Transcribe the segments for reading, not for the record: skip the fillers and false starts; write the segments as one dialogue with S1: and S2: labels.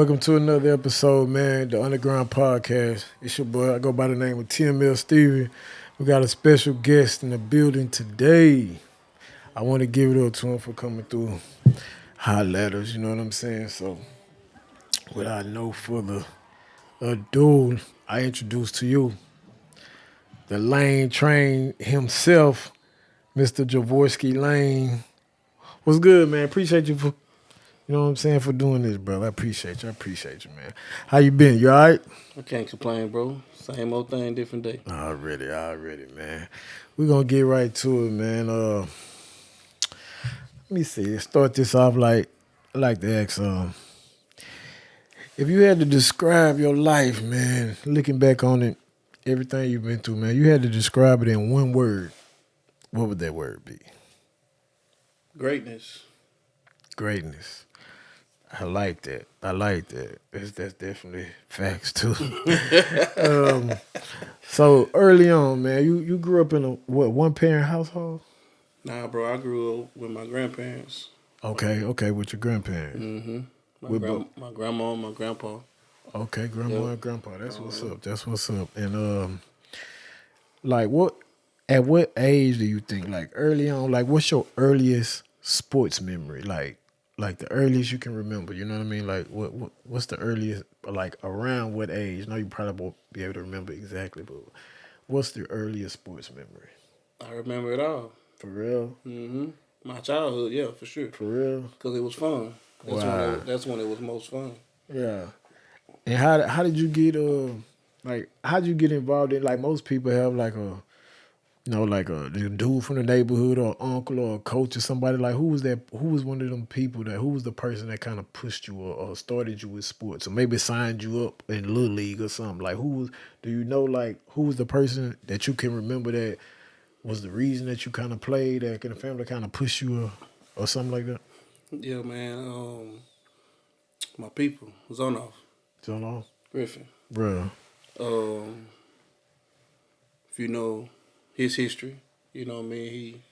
S1: Welcome to another episode, man. The Underground Podcast. It's your boy. I go by the name of TML Stevie. We got a special guest in the building today. I want to give it up to him for coming through hot letters. You know what I'm saying? So, without no further ado, I introduce to you the Lane Train himself, Mr. Jorvorskie Lane. What's good, man? Appreciate you for You know what I'm saying, for doing this, bro. I appreciate you. Man. How you been? You all right?
S2: I can't complain, bro. Same old thing, different day.
S1: Already, man. We're going to get right to it, man. Let me see. Start this off I like to ask, if you had to describe your life, man, looking back on it, everything you've been through, man, you had to describe it in one word, what would that word be?
S2: Greatness.
S1: Greatness. I like that. That's definitely facts too. So early on, man, you grew up in a one parent household?
S2: Nah, bro. I grew up with my grandparents.
S1: Okay, with your grandparents.
S2: Mm-hmm. My grandma, and my grandpa.
S1: Okay, grandma and grandpa. That's what's up. And like at what age do you think? Like early on, like what's your earliest sports memory? Like the earliest you can remember, you know what I mean? Like what's the earliest, like around what age? I know you probably won't be able to remember exactly, but what's the earliest sports memory?
S2: I remember it all.
S1: For real?
S2: Mm-hmm. My childhood, yeah, for sure.
S1: For real?
S2: Because it was fun. That's when it was most fun.
S1: Yeah. And how did you get how did you get involved in, like most people have like a like a dude from the neighborhood or uncle or a coach or somebody, like who was one of them people who was the person that kind of pushed you or started you with sports or maybe signed you up in Little League or something? Like do you know, like who was the person that you can remember that was the reason that you kind of played, that the family kind of pushed you or something like that?
S2: Yeah, man. My people, Zonoff.
S1: Zonoff?
S2: Griffin.
S1: Bruh.
S2: If you know his history, you know what I mean?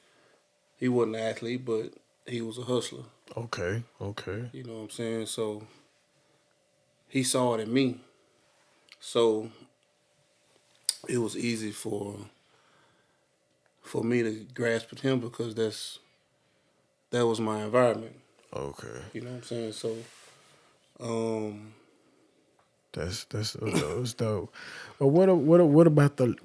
S2: He wasn't an athlete, but he was a hustler.
S1: Okay.
S2: You know what I'm saying? So he saw it in me. So it was easy for me to grasp at him because that was my environment.
S1: Okay.
S2: You know what I'm saying? So
S1: that's dope. But what about the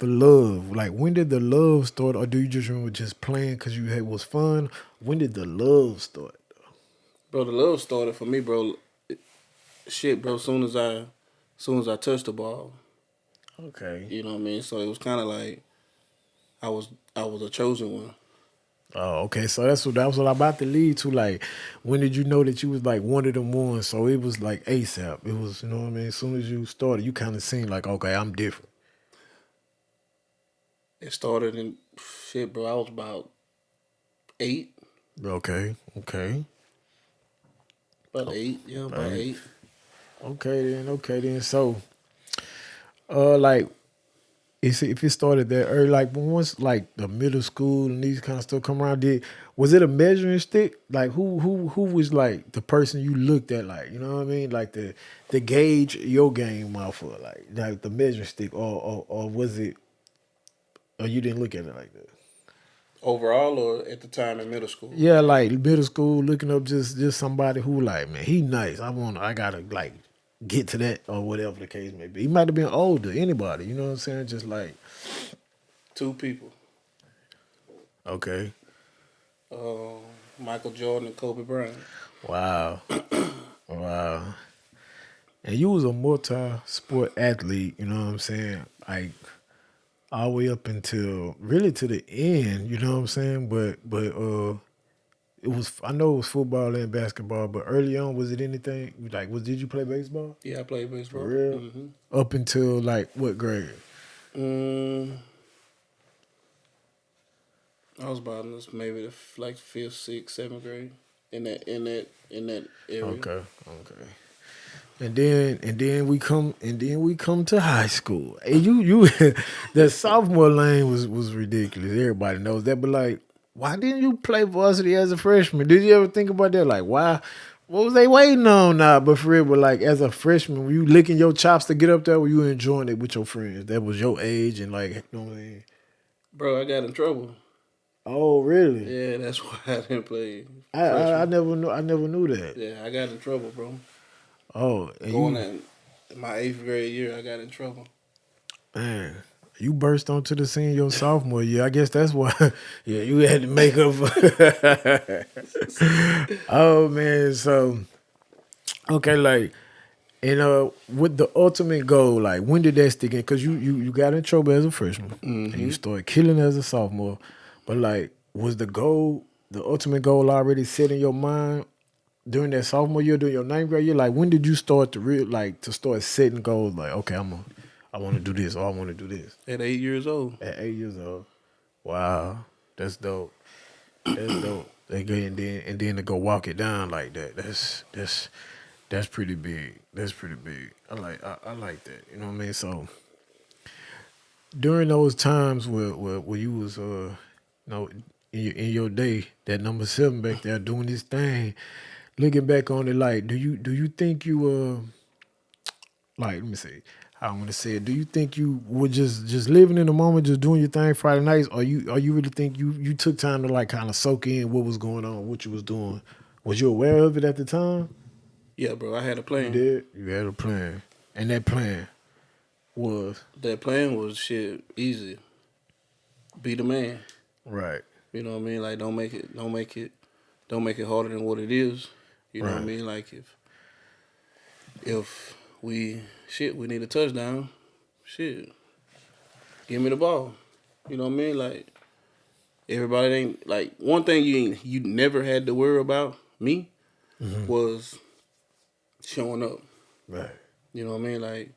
S1: love? Like when did the love start, or do you just remember just playing because it was fun? When did the love start?
S2: Bro, the love started for me, bro. Shit, bro. Soon as I touched the ball.
S1: Okay.
S2: You know what I mean? So it was kind of like I was a chosen one.
S1: Oh, okay. So that was what I'm about to lead to. Like, when did you know that you was like one of them ones? So it was like ASAP. It was, you know what I mean? As soon as you started, you kind of seen like, okay, I'm different.
S2: It started in shit, bro. I was about 8.
S1: Okay.
S2: About 8, yeah, about 8.
S1: Okay then. So, like, if it started that early, like once like the middle school and these kind of stuff come around, was it a measuring stick? Like who was like the person you looked at, like, you know what I mean? Like the gauge your game off of, like the measuring stick, or was it, or you didn't look at it like that?
S2: Overall, or at the time in middle school?
S1: Yeah, like middle school, looking up just somebody who, like, man, he nice. I gotta like get to that, or whatever the case may be. He might have been older, anybody, you know what I'm saying? Just like
S2: 2 people.
S1: Okay.
S2: Michael Jordan and Kobe Bryant.
S1: Wow. Wow. And you was a multi-sport athlete, you know what I'm saying? Like all the way up until really to the end, you know what I'm saying? But I know it was football and basketball, but early on, was it anything like, did you play baseball?
S2: Yeah, I played baseball.
S1: For real?
S2: Mm-hmm.
S1: Up until like what grade?
S2: I was about maybe like 5th, 6th, 7th grade in that area.
S1: Okay. And then we come to high school. And you the sophomore lane was ridiculous. Everybody knows that. But like, why didn't you play varsity as a freshman? Did you ever think about that? Like, why What was they waiting on now? But for real, but like as a freshman, were you licking your chops to get up there? Were you enjoying it with your friends? That was your age and like, you know what I mean?
S2: Bro, I got in trouble.
S1: Oh, really?
S2: Yeah, that's why I didn't play
S1: I
S2: freshman.
S1: never knew. I never knew that.
S2: Yeah, I got in trouble, bro.
S1: Oh, and
S2: Going
S1: you,
S2: in my 8th grade year, I got in trouble.
S1: man, you burst onto the scene your sophomore year. I guess that's why. Yeah, you had to make up. Oh man, so okay, like, and with the ultimate goal, like, when did that stick in? Because you got in trouble as a freshman, and you
S2: Mm-hmm.
S1: started killing as a sophomore. But like, was the goal, the ultimate goal, already set in your mind during that sophomore year, during your ninth grade year? Like, when did you start to to start setting goals? Like, okay, I want to do this, or I want to do this.
S2: At 8 years old.
S1: At 8 years old, wow, that's dope. That's dope. They go and then to go walk it down like that. That's pretty big. That's pretty big. I like that. You know what I mean? So during those times where you was in your day, that number 7 back there doing this thing, looking back on it, like, do you think you like, let me see how I'm gonna say it. Do you think you were just living in the moment, just doing your thing Friday nights, or you really think you took time to like kind of soak in what was going on, what you was doing? Was you aware of it at the time?
S2: Yeah, bro, I had a
S1: You
S2: plan.
S1: did. You had a plan, and that plan was
S2: That plan was shit easy. Be the man.
S1: right,
S2: You know what I mean? Like don't make it harder than what it is. You know what I
S1: right,
S2: mean? Like if we need a touchdown, shit, give me the ball. You know what I mean? Like everybody ain't like one thing you never had to worry about me was showing up.
S1: right.
S2: You know what I mean? Like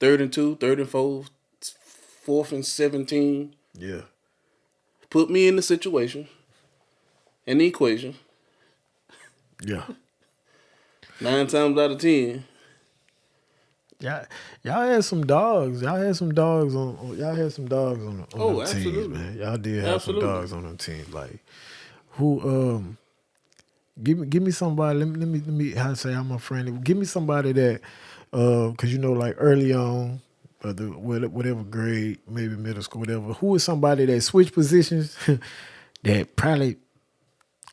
S2: 3rd and 2, 3rd and 4, 4th and 17.
S1: Yeah,
S2: Put me in the situation, in the equation.
S1: yeah.
S2: 9 times out of 10,
S1: Y'all, y'all had some dogs. Y'all had some dogs y'all had some dogs on them
S2: oh,
S1: teams,
S2: absolutely,
S1: man. Y'all did have some
S2: absolutely.
S1: dogs on them teams. Like, who give me somebody. Let me how to say I'm a friend. Give me somebody that because like early on, whatever grade, maybe middle school, whatever. Who is somebody that switched positions that probably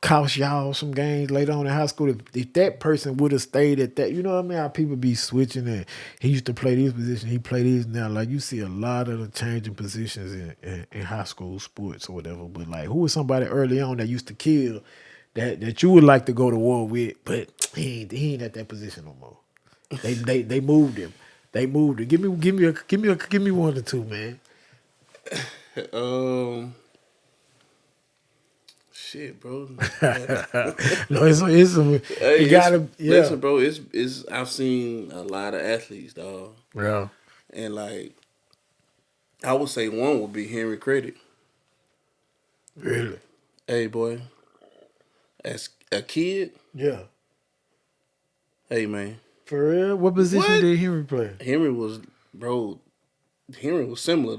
S1: cost y'all some games later on in high school? If that person would have stayed at that, you know what I mean? How people be switching, and he used to play this position, he played this now. Like, you see a lot of the changing positions in high school sports or whatever. But like, who was somebody early on that used to kill that you would like to go to war with, but he ain't at that position no more. They moved him. They moved him. Give me one or two, man.
S2: um, Shit, bro.
S1: No, it's some, it
S2: Hey,
S1: gotta, yeah.
S2: listen, bro. It's I've seen a lot of athletes, dog,
S1: Yeah.
S2: and like I would say one would be Henry Credit.
S1: Really?
S2: Hey, boy, as a kid,
S1: Yeah.
S2: hey man,
S1: For real? What position
S2: what
S1: did Henry play?
S2: Henry was, bro. Henry was similar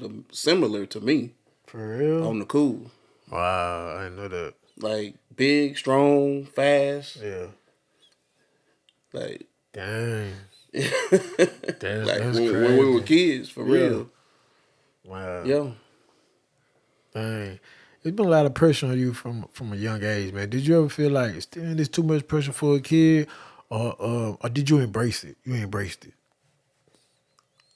S2: to me
S1: For real?
S2: on the cool,
S1: Wow, I didn't know that.
S2: like big, strong, fast,
S1: Yeah.
S2: like
S1: Dang.
S2: like
S1: That's
S2: when we were
S1: crazy.
S2: kids, for
S1: Yeah.
S2: real.
S1: Wow.
S2: Yo,
S1: Dang. There's been a lot of pressure on you from a young age, man. Did you ever feel like still there's too much pressure for a kid, or did you embrace it? You embraced it.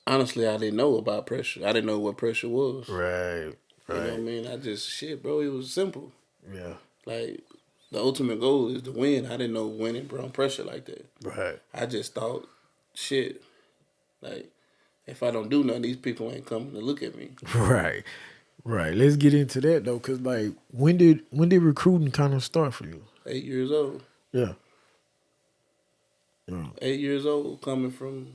S2: honestly, I didn't know about pressure. I didn't know what pressure was.
S1: Right.
S2: You know what I
S1: Right.
S2: mean? I just shit, bro. It was simple.
S1: Yeah.
S2: Like the ultimate goal is to win. I didn't know winning brought pressure like that.
S1: Right.
S2: I just thought, shit, like if I don't do nothing, these people ain't coming to look at me.
S1: Right. Right. Let's get into that though, cause like when did recruiting kind of start for you?
S2: 8 years old.
S1: Yeah. Yeah.
S2: 8 years old, coming from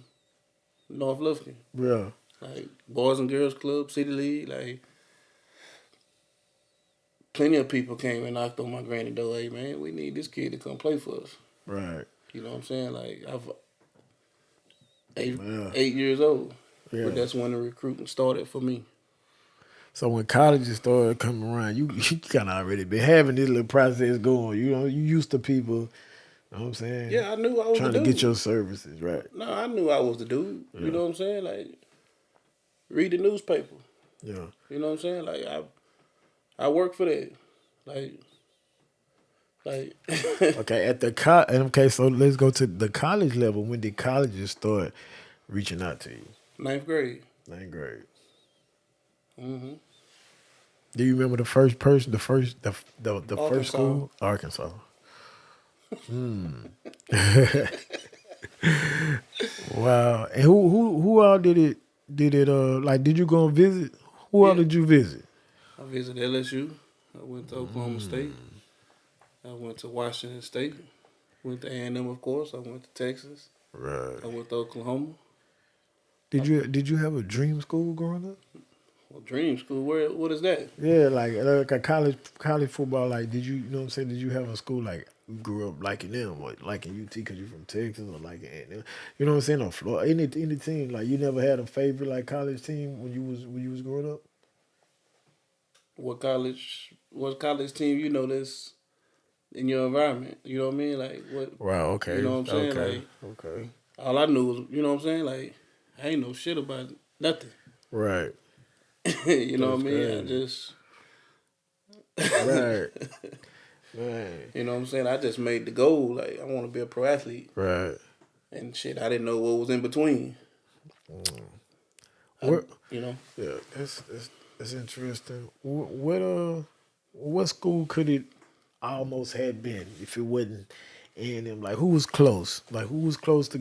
S2: North Lufkin.
S1: Yeah.
S2: Like Boys and Girls Club, City League, like plenty of people came and knocked on my granny door. Hey man, we need this kid to come play for us.
S1: Right.
S2: You know what I'm saying? Like I've eight
S1: Yeah.
S2: 8 years old, but
S1: Yeah.
S2: that's when the recruiting started for me.
S1: So when colleges started coming around, you kind of already been having this little process going. You know, you used to people You know what I'm saying?
S2: Yeah, I knew I was the
S1: Trying to get your
S2: dude.
S1: services, right?
S2: No, I knew I was the dude. You
S1: Yeah,
S2: know what I'm saying? Like, read the newspaper.
S1: yeah.
S2: You know what I'm saying? Like, I work for that. Like, like
S1: Okay, okay, so let's go to the college level. When did colleges start reaching out to you?
S2: ninth grade.
S1: Ninth grade.
S2: Mm-hmm.
S1: Do you remember the first person, the first
S2: Arkansas.
S1: school? Arkansas. Wow. And who all did it like did you go and visit? Who all
S2: Yeah.
S1: did you visit?
S2: I visited LSU. I went to Oklahoma State. I went to Washington State. Went to A&M, of course. I went to Texas.
S1: Right.
S2: I went to Oklahoma.
S1: Did you have a dream school growing up?
S2: Well, Dream School. What is that?
S1: Yeah, like a college football. Like, you know what I'm saying? Did you have a school like you grew up liking them, or liking UT because you're from Texas, or like you know what I'm saying? Or Florida, any team. Like, you never had a favorite like college team when you was growing up.
S2: What college team you know that's in your environment? You know what I mean? Like what?
S1: Wow.
S2: You know
S1: Okay.
S2: what I'm saying?
S1: Okay.
S2: Like
S1: Okay.
S2: all I knew was, you know what I'm saying? Like I ain't know shit about nothing.
S1: Right.
S2: You know what
S1: That's
S2: I mean? I
S1: crazy.
S2: just
S1: Right. Right.
S2: you know what I'm saying? I just made the goal. Like I want to be a pro athlete
S1: Right.
S2: and shit. I didn't know what was in between. I,
S1: What?
S2: you know,
S1: Yeah. That's interesting. What school could it almost had been if it wasn't A&M? Like, who was close? Like, who was close to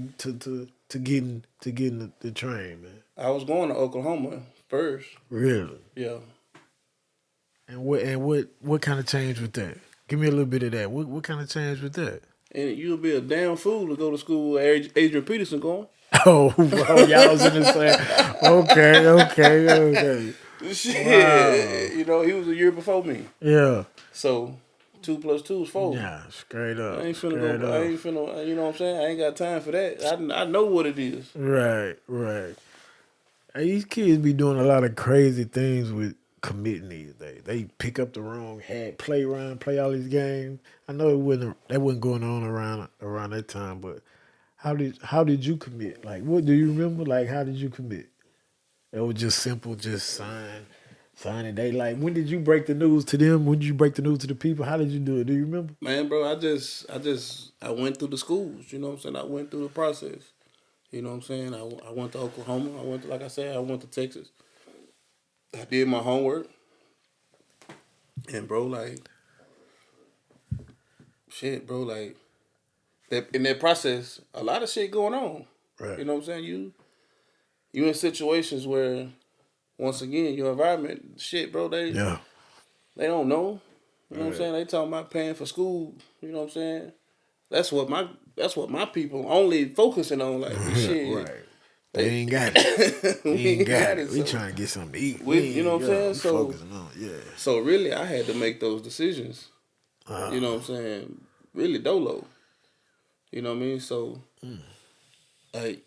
S1: getting the train, man?
S2: I was going to Oklahoma first.
S1: Really?
S2: Yeah.
S1: And what kind of change with that? Give me a little bit of that. What kind of change with that?
S2: And you'll be a damn fool to go to school with Adrian Peterson going.
S1: Oh, y'all was in the same. Okay. Wow.
S2: Shit. You know, he was a year before me.
S1: Yeah.
S2: So 2 + 2 is 4.
S1: Yeah. Straight
S2: I
S1: up.
S2: ain't finna
S1: Straight
S2: go. I
S1: up.
S2: ain't finna. You know what I'm saying? I ain't got time for that. I know what it is.
S1: Right. Right. Hey, these kids be doing a lot of crazy things with committing these days. They pick up the wrong hat, play all these games. I know that wasn't going on around that time, but how did you commit? Like, what do you remember? Like, how did you commit? It was just simple, just sign it. They like, when did you break the news to them? When did you break the news to the people? How did you do it? Do you remember?
S2: Man, bro, I went through the schools. You know what I'm saying? I went through the process. You know what I'm saying? I went to Oklahoma. I went to, like I said, I went to Texas. I did my homework. And bro, like, shit, bro, like, that in that process, a lot of shit going on.
S1: Right.
S2: You know what I'm saying? You in situations where, once again, your environment, shit, bro,
S1: Yeah.
S2: they don't know. You know what I'm
S1: Right.
S2: saying? They talking about paying for school. You know what I'm saying? That's what my people only focusing on. Like shit,
S1: Right. They
S2: they
S1: ain't got it.
S2: we
S1: We ain't
S2: ain't
S1: got
S2: got
S1: it.
S2: it.
S1: We
S2: So
S1: trying to get something to eat.
S2: we, you know what I'm saying?
S1: We
S2: So
S1: focusing on it. Yeah.
S2: so really, I had to make those decisions.
S1: Uh,
S2: You know what I'm saying? Really dolo. You know what I mean? So like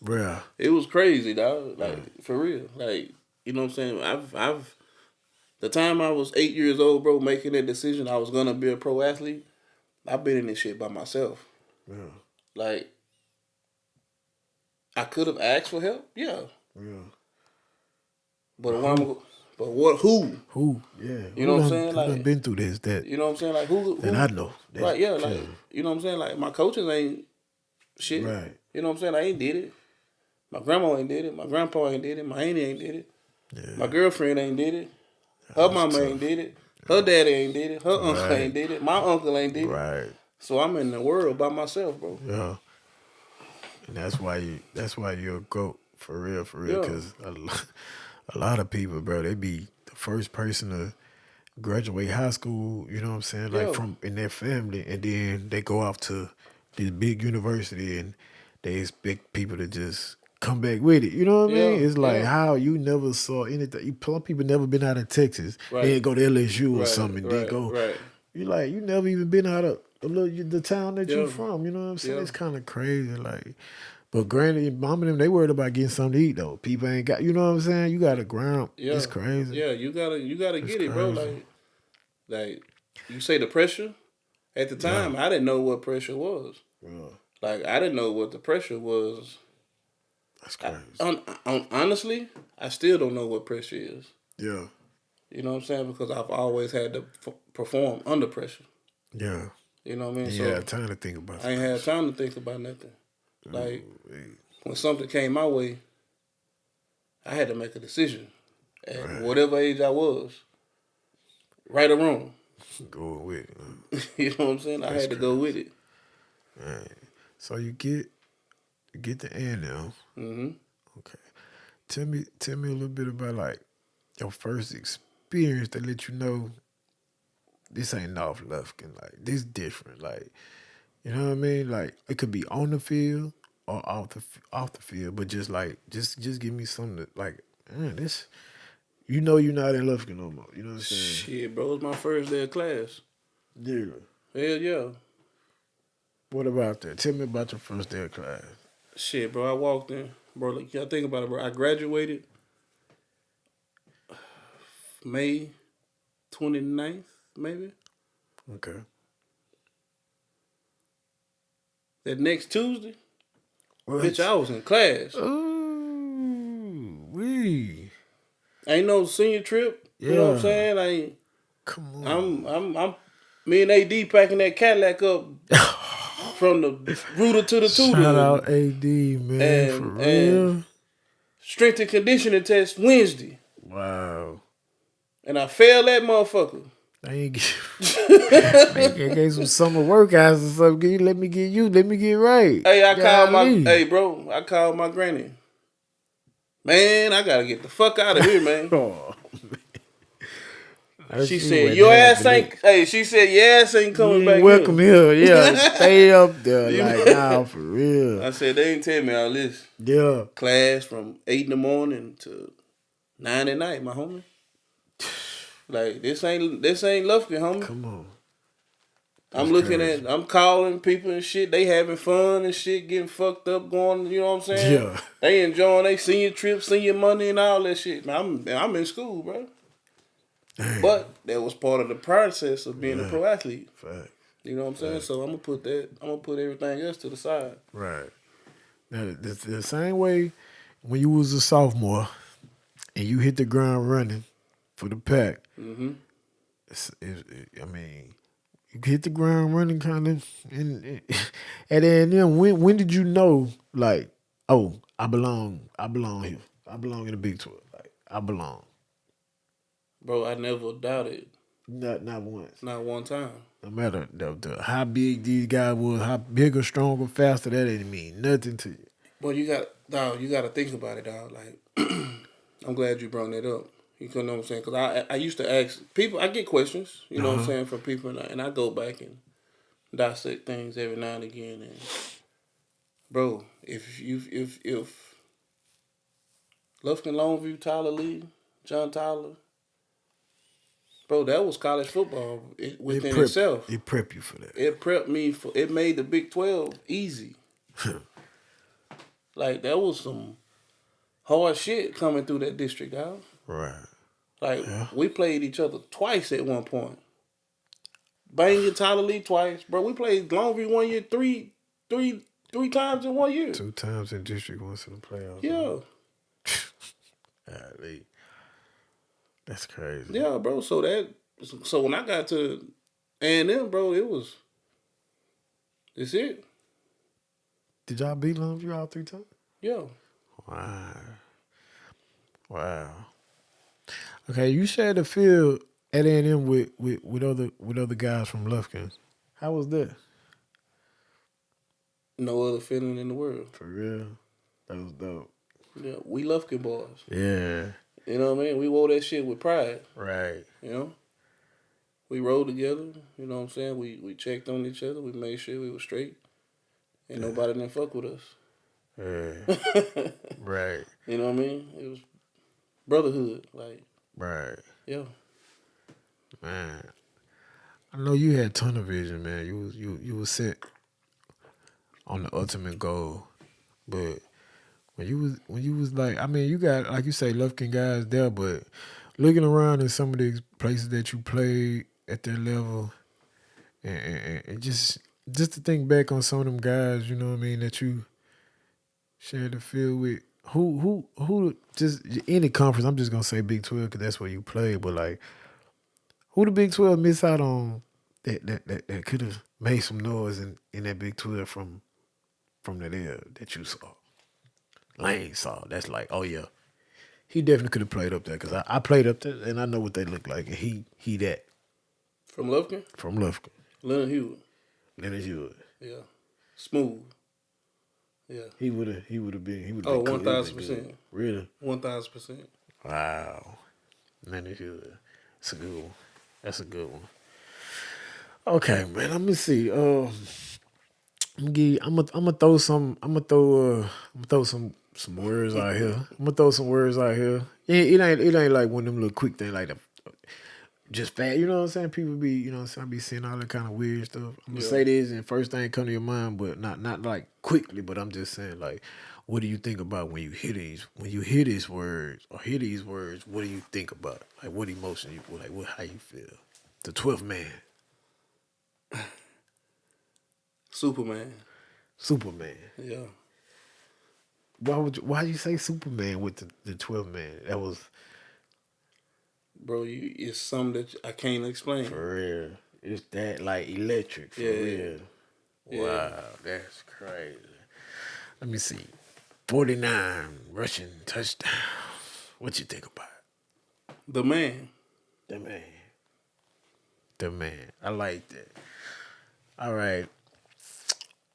S1: bruh.
S2: it was crazy, dog. Like for real. Like you know what I'm saying? I've the time I was 8 years old, bro, making that decision I was gonna be a pro athlete. I've been in this shit by myself.
S1: Yeah.
S2: Like I could have asked for help, yeah.
S1: Yeah.
S2: But what
S1: Who?
S2: I'm, but what? Who?
S1: Who? Yeah.
S2: You know what I'm saying?
S1: Who done
S2: Like,
S1: been through this? That
S2: you know what I'm saying? Like, who?
S1: that I
S2: Who?
S1: know. That
S2: Right? Yeah.
S1: yeah.
S2: Like, you know what I'm saying? Like, my coaches ain't shit.
S1: Right.
S2: You know what I'm saying? I ain't did it. My grandma ain't did it. My grandpa ain't did it. My auntie ain't did it. My
S1: Yeah.
S2: girlfriend ain't did it. Her
S1: That's
S2: mama ain't
S1: tough.
S2: did it. Her daddy ain't did it. Her uncle ain't
S1: Right.
S2: did it. My uncle ain't did it.
S1: Right.
S2: So I'm in the world by myself, bro.
S1: Yeah. And that's why you're a goat for real,
S2: Yeah.
S1: because a lot of people, bro, they be the first person to graduate high school, you know what I'm saying, like
S2: Yeah.
S1: from in their family, and then they go off to this big university and they expect people to just come back with it. You know what I
S2: Yeah.
S1: mean? It's like
S2: Yeah.
S1: how you never saw anything. Some people never been out of Texas.
S2: Right.
S1: Then go to LSU or
S2: Right.
S1: something. Then
S2: Right.
S1: go.
S2: Right.
S1: You like you never even been out of the town that you
S2: Yeah.
S1: from. You know what I'm saying?
S2: Yeah.
S1: It's kind of crazy. Like, but granted, mom and them they worried about getting something to eat though. People ain't got. You know what I'm saying? You got to ground.
S2: Yeah.
S1: It's crazy.
S2: Yeah. You gotta
S1: It's
S2: get it, bro.
S1: crazy.
S2: Like you say the pressure. At the
S1: Yeah.
S2: time, I didn't know what pressure was.
S1: Yeah.
S2: Like I didn't know what the pressure was.
S1: That's crazy.
S2: Honestly, I still don't know what pressure is.
S1: Yeah.
S2: You know what I'm saying? Because I've always had to perform under pressure.
S1: Yeah.
S2: You know what I mean?
S1: And you
S2: So
S1: had time to think about the
S2: I ain't had
S1: pressure.
S2: time to think about nothing. Like
S1: Ooh,
S2: when something came my way, I had to make a decision at
S1: right.
S2: whatever age I was, right or wrong.
S1: Go with it.
S2: You know what I'm saying? I
S1: That's
S2: had to go with
S1: crazy.
S2: it.
S1: Right. So you get the A now.
S2: Mm-hmm.
S1: Okay. Tell me a little bit about like your first experience that let you know this ain't North Lufkin. Like this different. Like you know what I mean? Like it could be on the field or off the field, but just give me something that like this. You know you're not in Lufkin no more. You know what I'm saying?
S2: Shit, bro, it was my first day of class.
S1: Yeah.
S2: Hell yeah.
S1: What about that? Tell me about your first day of class.
S2: Shit, bro, I walked in. Bro, like, you gotta think about it, bro. I graduated May 29th, maybe.
S1: Okay.
S2: That next Tuesday, bitch,
S1: What?
S2: I was in class.
S1: Ooh, wee.
S2: Ain't no senior trip. You know what I'm
S1: Yeah.
S2: saying?
S1: Come
S2: I'm me and AD packing that Cadillac up
S1: on.
S2: from the rooter to the
S1: Shout
S2: tutor,
S1: out AD, man, for
S2: and
S1: real.
S2: strength and conditioning test Wednesday,
S1: Wow.
S2: and I failed that motherfucker.
S1: They ain't man, gave some summer workouts or something. Let me get right.
S2: Hey,
S1: Golly.
S2: I called my granny. Man, I gotta get the fuck out of here, man.
S1: Oh,
S2: She
S1: she
S2: said,
S1: wasn't
S2: your ass
S1: having it.
S2: ain't, hey, she said, your ass ain't
S1: You
S2: coming
S1: ain't
S2: back
S1: welcome
S2: here.
S1: here. Yeah, stay up there.
S2: You
S1: Like,
S2: know?
S1: nah, for real.
S2: I said, they ain't tell me all this.
S1: Yeah.
S2: Class from 8 in the morning to 9 at night, my homie. Like, this ain't Lufkin, homie.
S1: Come on.
S2: I'm
S1: That's
S2: looking
S1: crazy.
S2: at, I'm calling people and shit. They having fun and shit, getting fucked up, going, you know what I'm saying?
S1: Yeah.
S2: They enjoying their senior trips, senior money and all that shit. Man, I'm in school, bro.
S1: Damn.
S2: But that was part of the process of being a
S1: Yeah.
S2: pro athlete.
S1: Fact.
S2: You know what I'm saying?
S1: Fact.
S2: So I'm gonna put everything else to the side.
S1: Right. Now, the same way when you was a sophomore and you hit the ground running for the pack,
S2: Mm-hmm.
S1: I mean, you hit the ground running kind of. And at A&M, when did you know, like, oh, I belong here. I belong in the Big 12. Like, I belong.
S2: Bro, I never doubted,
S1: Not once.
S2: not one time.
S1: No matter how big these guys was, how bigger, stronger, faster, that didn't mean nothing to you.
S2: But you got to think about it, dog. Like, I'm glad you brought that up. You know what I'm saying? Because I used to ask people, I get questions, you know what I'm
S1: Uh-huh.
S2: saying, from people, and I go back and dissect things every now and again. And, bro, if Lufkin, Longview, Tyler Lee, John Tyler, bro, that was college football within itself.
S1: It prep you for that.
S2: It prepped me for. It made the Big 12 easy. Like that was some hard shit coming through that district, dog.
S1: Right.
S2: Like
S1: Yeah.
S2: we played each other twice at one point. Banging Tyler Lee twice, bro. We played Longview one year, three times in 1 year.
S1: 2 times in district, once in the playoffs.
S2: Yeah,
S1: Golly. That's crazy.
S2: yeah, bro. So when I got to A&M, bro, it's it.
S1: Did y'all beat Longview all 3 times?
S2: Yeah.
S1: Wow. Wow. Okay, you shared the field at A&M with other guys from Lufkin. How was that?
S2: No other feeling in the world.
S1: For real? That was dope.
S2: Yeah, we Lufkin boys.
S1: Yeah.
S2: You know what I mean? We wore that shit with pride.
S1: Right.
S2: You know? We rode together, you know what I'm saying? We checked on each other, we made sure we were straight. And nobody didn't fuck with us.
S1: Yeah. Right.
S2: You know what I mean? It was brotherhood. Like,
S1: Right.
S2: yeah.
S1: Man. I know you had tunnel vision, man. You was set on the ultimate goal. But when you was like, I mean, you got, like you say, Lufkin guys there, but looking around in some of these places that you played at that level, and just to think back on some of them guys, you know what I mean, that you shared the field with. Who just any conference? I'm just gonna say Big 12 because that's where you play. But like, who the Big 12 miss out on that could have made some noise in that Big 12 from that era that you saw? Lane saw. That's like, oh yeah, he definitely could have played up there because I played up there and I know what they look like. And he that
S2: From Lufkin,
S1: from Lufkin,
S2: Leonard Hewitt.
S1: Leonard Hewitt.
S2: Yeah, smooth. Yeah.
S1: He would have
S2: Oh,
S1: been cool.
S2: one
S1: He would have
S2: thousand
S1: been good.
S2: percent.
S1: Really?
S2: 1,000%.
S1: Wow. Leonard Hewitt. That's a good one. That's a good one. Okay, man. Let me see. I'm gonna throw some. I'm gonna throw some words out here. I'm gonna throw some words out here. It ain't like one of them little quick things like that. Just fat, you know what I'm saying? People be, you know what I'm saying, I be seeing all that kind of weird stuff. I'm gonna
S2: Yeah.
S1: say this and first thing come to your mind, but not like quickly, but I'm just saying like, what do you think about when you hear these words or hear these words, what do you think about? Like what emotion you like how you feel? The 12th man.
S2: Superman.
S1: Superman.
S2: Yeah.
S1: Why you say Superman with the 12th man? That was
S2: Bro, it's something that I can't explain.
S1: for real. It's that like electric for
S2: Yeah.
S1: real.
S2: Yeah.
S1: Wow, that's crazy. Let me see. 49 rushing touchdowns. What you think about it?
S2: The man.
S1: The man. The man. I like that. All right.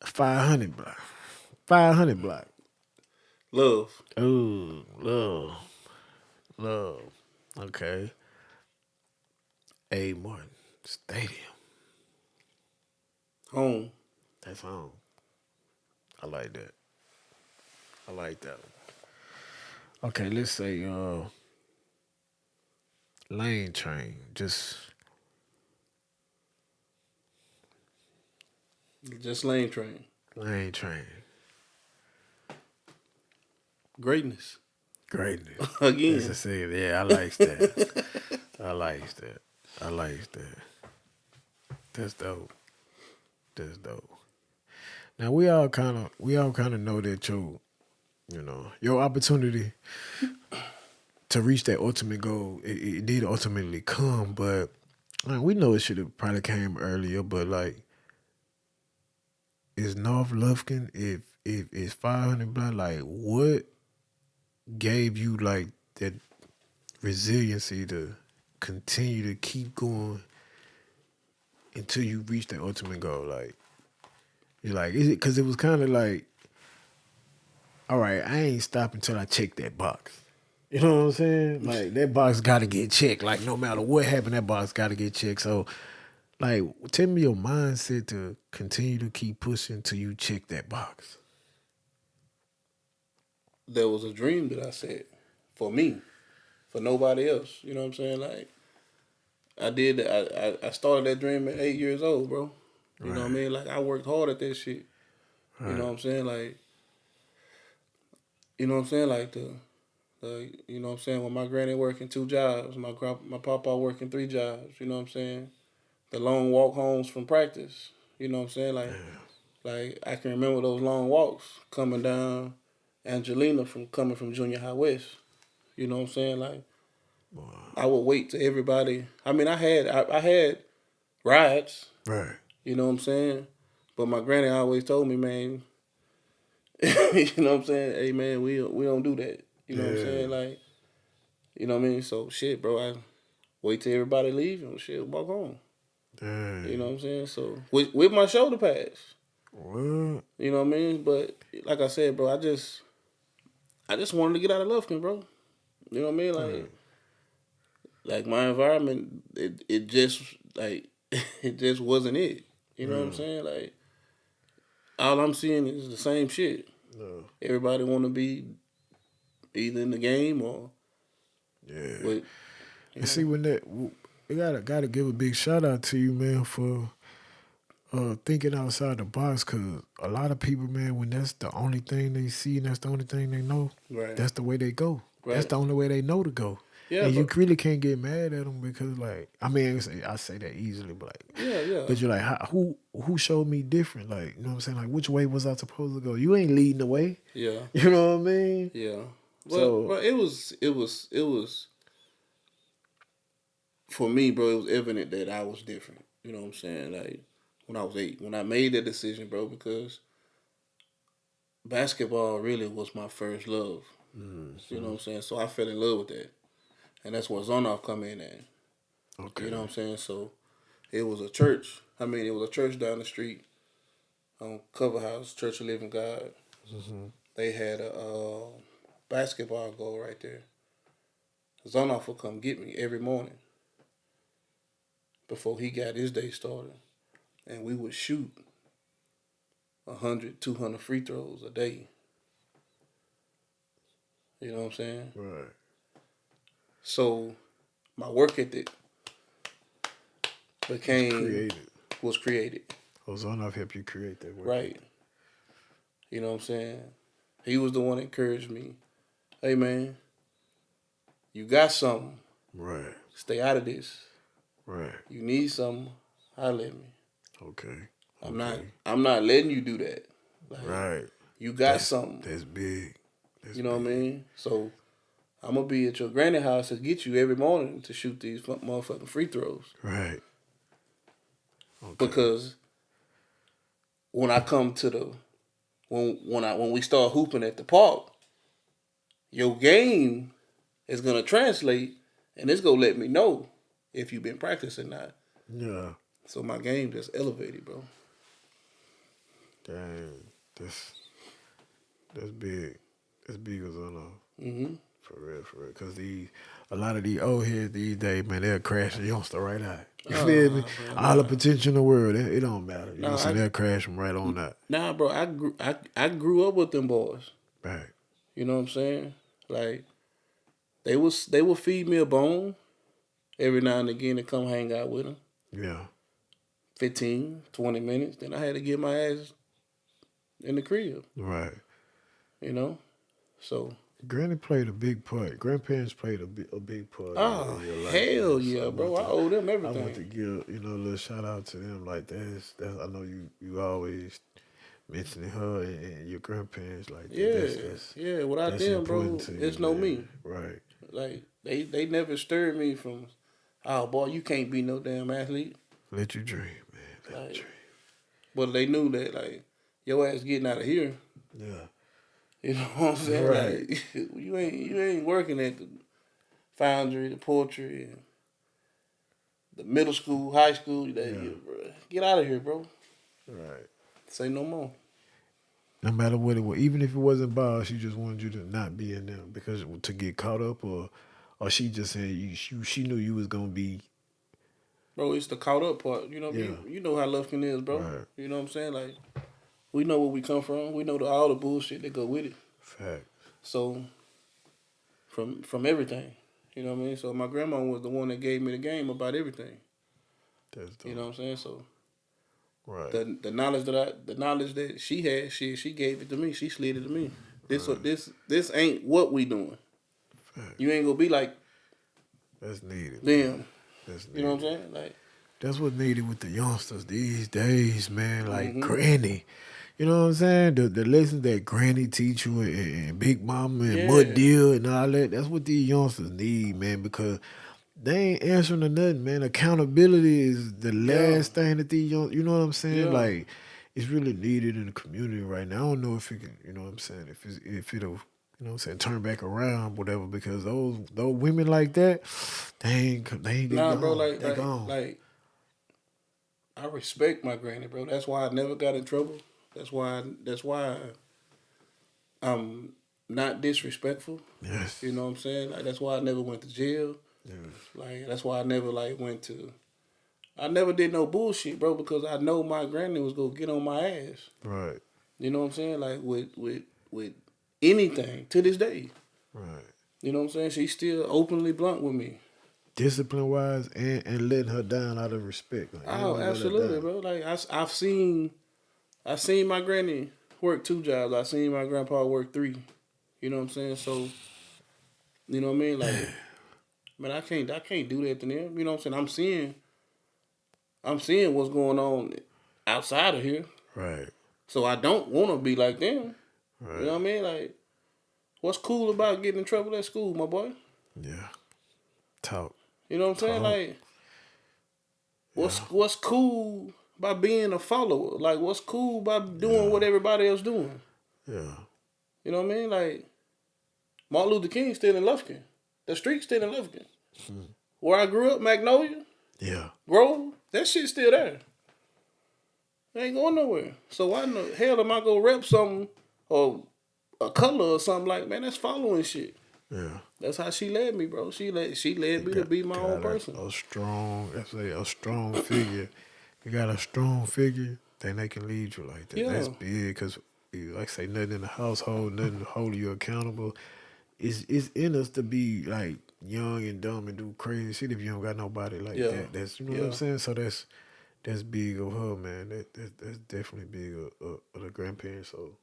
S1: 500 block. 500 block.
S2: Love.
S1: Ooh, love. Love. Okay. A. Martin Stadium.
S2: Home.
S1: That's home. I like that. I like that one. Okay, let's say lane train. Just
S2: Just lane train.
S1: lane train.
S2: Greatness.
S1: Greatness.
S2: Again.
S1: As I said, yeah, I like that. I like that. I like that. That's dope. That's dope. Now we all kind of know that your opportunity to reach that ultimate goal, it did ultimately come, but man, we know it should have probably came earlier. But like, is North Lufkin if it's 500 blood? Like, what gave you like that resiliency to continue to keep going until you reach that ultimate goal? Like, you're like, is it because it was kind of like, all right, I ain't stopping until I check that box. You know what I'm saying? Like that box got to get checked. Like no matter what happened, that box got to get checked. So, like, tell me your mindset to continue to keep pushing till you check that box.
S2: There was a dream that I said for me, for nobody else. You know what I'm saying? Like, I did. I started that dream at 8 years old, bro. You know what I mean? Like, I worked hard at that shit. You know what I'm saying? Like, you know what I'm saying? Like you know what I'm saying? When my granny working 2 jobs, my papa working 3 jobs. You know what I'm saying? The long walk homes from practice. You know what I'm saying? Like I can remember those long walks coming down Angelina coming from Junior High West. You know what I'm saying? Like I would wait till everybody. I mean, I had rides.
S1: Right.
S2: You know what I'm saying? But my granny always told me, man. You know what I'm saying? Hey, man, we don't do that. You know what I'm saying? Like, you know what I mean? So shit, bro. I wait till everybody leave and shit walk home.
S1: Dang.
S2: You know what I'm saying? So with my shoulder pads.
S1: What?
S2: You know what I mean? But like I said, bro, I just wanted to get out of Lufkin, bro. You know what I mean? Like my environment, it just like it just wasn't it. You know what I'm saying? Like all I'm seeing is the same shit.
S1: No.
S2: Everybody want to be either in the game or with.
S1: And see when we gotta give a big shout out to you, man, for thinking outside the box. Cause a lot of people, man, when that's the only thing they see and that's the only thing they know,
S2: Right.
S1: that's the way they go.
S2: Right.
S1: That's the only way they know to go.
S2: Yeah,
S1: And you
S2: but
S1: really can't get mad at them because, like, I mean, I say that easily, but like,
S2: yeah, yeah,
S1: but you're like, who showed me different? Like, you know what I'm saying? Like, which way was I supposed to go? You ain't leading the way.
S2: yeah,
S1: You know what I mean?
S2: yeah.
S1: So,
S2: But it was for me, bro. It was evident that I was different. You know what I'm saying? Like when I was 8, when I made that decision, bro, because basketball really was my first love. You know what I'm saying? So I fell in love with that, and that's where Zonoff come in at. You know what
S1: okay,
S2: I'm saying? So it was a church. I mean, it was a church down the street on Cover House, Church of Living God. They had a basketball goal right there. Zonoff would come get me every morning before he got his day started, and we would shoot 100, 200 free throws a day. You know what I'm saying?
S1: right.
S2: So my work ethic
S1: Was
S2: became
S1: created.
S2: was created.
S1: Ozonoff helped you create that work
S2: Right.
S1: ethic.
S2: You know what I'm saying? He was the one that encouraged me. Hey man, you got something.
S1: Right,
S2: Stay out of this.
S1: right.
S2: You need something. Holler at me.
S1: Okay,
S2: I'm not.
S1: okay.
S2: I'm not letting you do that. Like
S1: Right.
S2: you got
S1: That's
S2: something.
S1: that's big. That's
S2: You know what I
S1: big.
S2: mean? So I'm gonna be at your granny house to get you every morning to shoot these motherfucking free throws.
S1: Right. Okay.
S2: Because when I come to the when we start hooping at the park, your game is gonna translate, and it's gonna let me know if you've been practicing or not.
S1: Yeah.
S2: So my game just elevated, bro.
S1: Dang. That's big. That's big as I know.
S2: Mm-hmm.
S1: For real, for real. Cause a lot of these old heads these days, man, they'll crash the youngster right out. You feel me?
S2: Nah, bro,
S1: All the
S2: nah,
S1: potential in the world, it don't matter. You know what I'm
S2: nah.
S1: saying? They'll crash them right on that.
S2: Nah, bro. I grew up with them boys.
S1: Right.
S2: You know what I'm saying? Like they would feed me a bone every now and again to come hang out with them.
S1: Yeah.
S2: 15, 20 minutes. Then I had to get my ass in the crib.
S1: Right.
S2: You know. So
S1: Granny played a big part. Grandparents played a big part
S2: oh
S1: in your life,
S2: hell
S1: man. So
S2: yeah, bro. I owe them
S1: I want to
S2: everything.
S1: give a little shout out to them. Like that's I know you always mentioning her and your grandparents like that.
S2: Yeah, yeah. Without
S1: That's
S2: them,
S1: important
S2: bro,
S1: to you,
S2: it's no
S1: man.
S2: me.
S1: Right.
S2: Like they never stirred me from. Oh boy, you can't be no damn athlete.
S1: Let you dream, man. Let you
S2: Like, but they knew that like your ass getting out of here.
S1: dream.
S2: You know what I'm
S1: Yeah.
S2: saying?
S1: Right.
S2: Like you ain't working at the foundry, the poultry, and the middle school, high school.
S1: Yeah.
S2: Bro, get out of here, bro.
S1: Right.
S2: Say no more.
S1: No matter what it was, even if it wasn't ball, she just wanted you to not be in them because to get caught up, or she just saying she knew you was gonna be.
S2: Bro, it's the caught up part. You know,
S1: Yeah.
S2: you know how Lufkin is, bro.
S1: Right.
S2: You know what I'm saying? Like, we know where we come from. We know all the bullshit that go with it.
S1: Fact.
S2: So, from everything. You know what I mean? So, my grandma was the one that gave me the game about everything.
S1: That's
S2: You know
S1: dope.
S2: what I'm saying? So,
S1: Right.
S2: the knowledge that she had, she gave it to me. She slid it to me.
S1: Right.
S2: This ain't what we doing.
S1: Fact.
S2: You ain't gonna be like
S1: That's needed, man.
S2: them.
S1: That's
S2: You know what I'm
S1: needed.
S2: saying? Like,
S1: That's what's needed with the youngsters these days, man. Like
S2: mm-hmm.
S1: Granny. You know what I'm saying? The lessons that Granny teach you and Big Mama and Mud
S2: Yeah.
S1: Deal and all that, that's what these youngsters need, man, because they ain't answering to nothing, man. Accountability is the
S2: Yeah.
S1: last thing that these young, you know what I'm saying?
S2: Yeah.
S1: Like, it's really needed in the community right now. I don't know if it can, you know what I'm saying, if it'll, you know what I'm saying, turn back around, whatever, because those women like that, they
S2: Nah, bro,
S1: gone.
S2: like
S1: They
S2: like
S1: gone.
S2: like I respect my granny, bro. That's why I never got in trouble. That's why I'm not disrespectful.
S1: Yes.
S2: You know what I'm saying? Like that's why I never went to jail.
S1: Yes.
S2: Like that's why I never like went to. I never did no bullshit, bro, because I know my granny was gonna get on my ass.
S1: Right.
S2: You know what I'm saying? Like with anything to this day.
S1: Right.
S2: You know what I'm saying? She's still openly blunt with me.
S1: Discipline wise and letting her down out of respect. Like, you ain't
S2: Oh,
S1: gonna let her
S2: absolutely,
S1: down.
S2: bro. Like I seen my granny work 2 jobs. I seen my grandpa work 3. You know what I'm saying? So, you know what I mean? Like, Man, I can't do that to them. You know what I'm saying? I'm seeing what's going on outside of here.
S1: Right.
S2: So I don't want to be like them. You know
S1: Right.
S2: what I mean? Like, what's cool about getting in trouble at school, my boy?
S1: Yeah. Talk.
S2: You know what I'm saying?
S1: Talk.
S2: Like, what's
S1: Yeah.
S2: what's cool by being a follower? Like, what's cool by doing
S1: Yeah.
S2: what everybody else doing?
S1: Yeah.
S2: You know what I mean? Like, Martin Luther King still in Lufkin. The street's still in Lufkin. Where I grew up, Magnolia,
S1: Yeah.
S2: Grove, that shit's still there. It ain't going nowhere. So why in the hell am I gonna rep something or a color or something like, man, that's following shit.
S1: Yeah.
S2: That's how she led me, bro. She led
S1: You
S2: me to be my own
S1: got
S2: person.
S1: a strong, let's say a strong figure. You got a strong figure, then they can lead you like that. That's
S2: Yeah.
S1: big because, like I say, nothing in the household, nothing to hold you accountable. It's in us to be like young and dumb and do crazy shit if you don't got nobody like
S2: Yeah.
S1: that. That's, you know what I'm
S2: Yeah.
S1: saying. So that's big of her, man. That's definitely big of the grandparents. So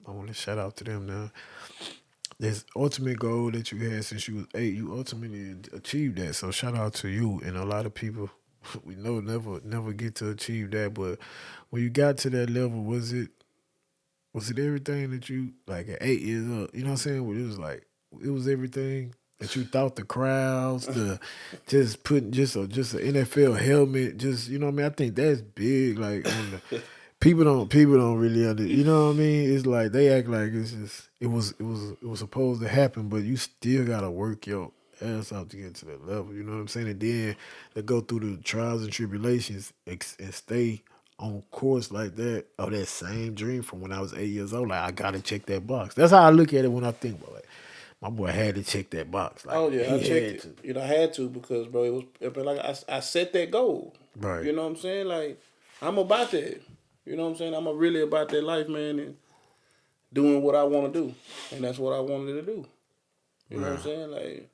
S1: I want to shout out to them now. This ultimate goal that you had since you was 8, you ultimately achieved that. So shout out to you. And a lot of people we know never get to achieve that. But when you got to that level, was it everything that you like at 8 years old? You know what I'm saying? Where it was like it was everything that you thought the crowds, the just putting just an NFL helmet, just you know what I mean. I think that's big. Like on the people don't really you know what I mean. It's like they act like it's just it was supposed to happen, but you still gotta work your ass off to get to that level. You know what I'm saying? And then to go through the trials and tribulations and stay on course like that of that same dream from when I was 8 years old. Like I gotta check that box. That's how I look at it when I think about like my boy had to check that box. Like
S2: Oh yeah, I
S1: he
S2: checked
S1: had
S2: it.
S1: to.
S2: You know, I had to because bro, it was but like I set that goal.
S1: Right.
S2: You know what I'm saying? Like I'm about that. You know what I'm saying? I'm really about that life, man, and doing what I want to do, and that's what I wanted to do. You know what I'm
S1: Right.
S2: saying? Like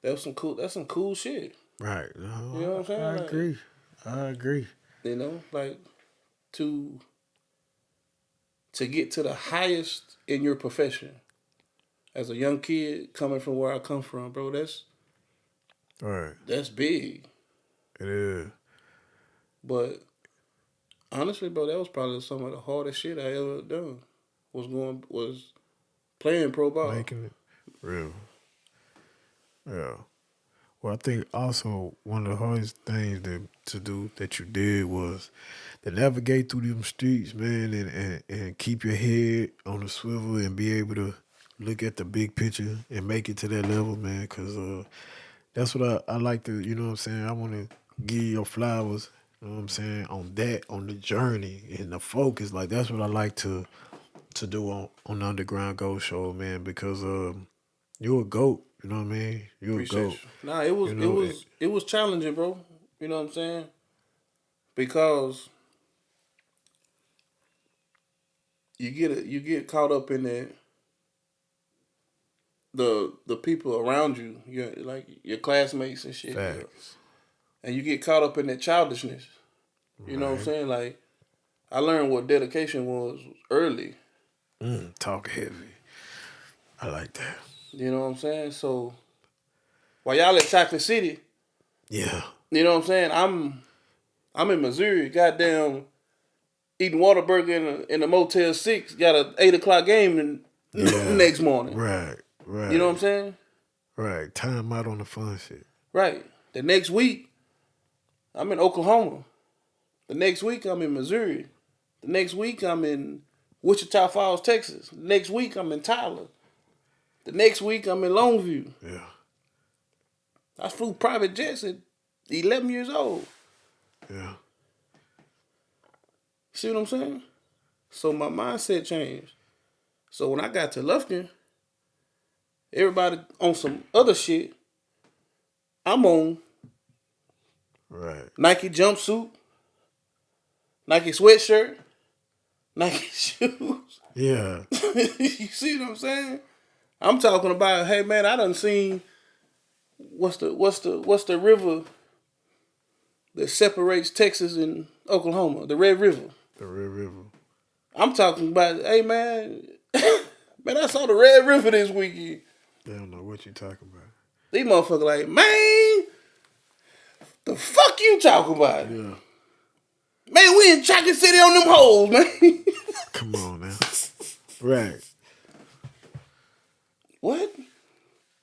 S2: that's some cool. That's some cool shit.
S1: Right.
S2: You know
S1: No,
S2: what I'm
S1: I
S2: saying? Like
S1: agree. I agree.
S2: like to get to the highest in your profession as a young kid coming from where I come from, bro.
S1: Right.
S2: That's big.
S1: It is.
S2: But honestly, bro, that was probably some of the hardest shit I ever done. Was playing pro ball.
S1: Making it real. Yeah. Well, I think also one of the hardest things to do that you did was to navigate through them streets, man, and keep your head on the swivel and be able to look at the big picture and make it to that level, man. Because that's what I like to, you know what I'm saying? I want to give you your flowers, you know what I'm saying, on the journey and the focus. Like, that's what I like to do on the Underground Go Show, man, because you're a GOAT, you know what I mean? You're a
S2: Appreciate
S1: GOAT.
S2: you. Nah, it was
S1: You
S2: it
S1: know,
S2: was it was challenging, bro. You know what I'm saying? Because you get caught up in the people around you, your classmates and shit,
S1: facts.
S2: and you get caught up in that childishness. You know what I'm
S1: Right.
S2: saying? Like I learned what dedication was early.
S1: Talk heavy. I like that.
S2: You know what I'm saying? So while y'all at Chocolate City,
S1: Yeah.
S2: you know what I'm saying? I'm in Missouri, goddamn, eating Whataburger in a Motel 6. Got a 8 o'clock game
S1: Yeah.
S2: next morning.
S1: Right.
S2: You know what
S1: Right.
S2: I'm saying?
S1: Right. Time out on the fun shit.
S2: Right. The next week, I'm in Oklahoma. The next week, I'm in Missouri. The next week, I'm in Wichita Falls, Texas. The next week, I'm in Tyler. The next week, I'm in Longview.
S1: Yeah.
S2: I flew private jets at 11 years old.
S1: Yeah.
S2: See what I'm saying? So my mindset changed. So when I got to Lufkin, everybody on some other shit. I'm on
S1: Right.
S2: Nike jumpsuit, Nike sweatshirt, Nike shoes.
S1: Yeah.
S2: You see what I'm saying? I'm talking about, hey man, I done seen what's the river that separates Texas and Oklahoma, the Red River.
S1: The Red River.
S2: I'm talking about, hey man, man, I saw the Red River this weekend.
S1: They don't know what you talking about.
S2: These motherfuckers like, man, the fuck you talking about?
S1: Yeah.
S2: Man, we in Chocolate City on them hoes, man.
S1: Come on now. Right.
S2: What?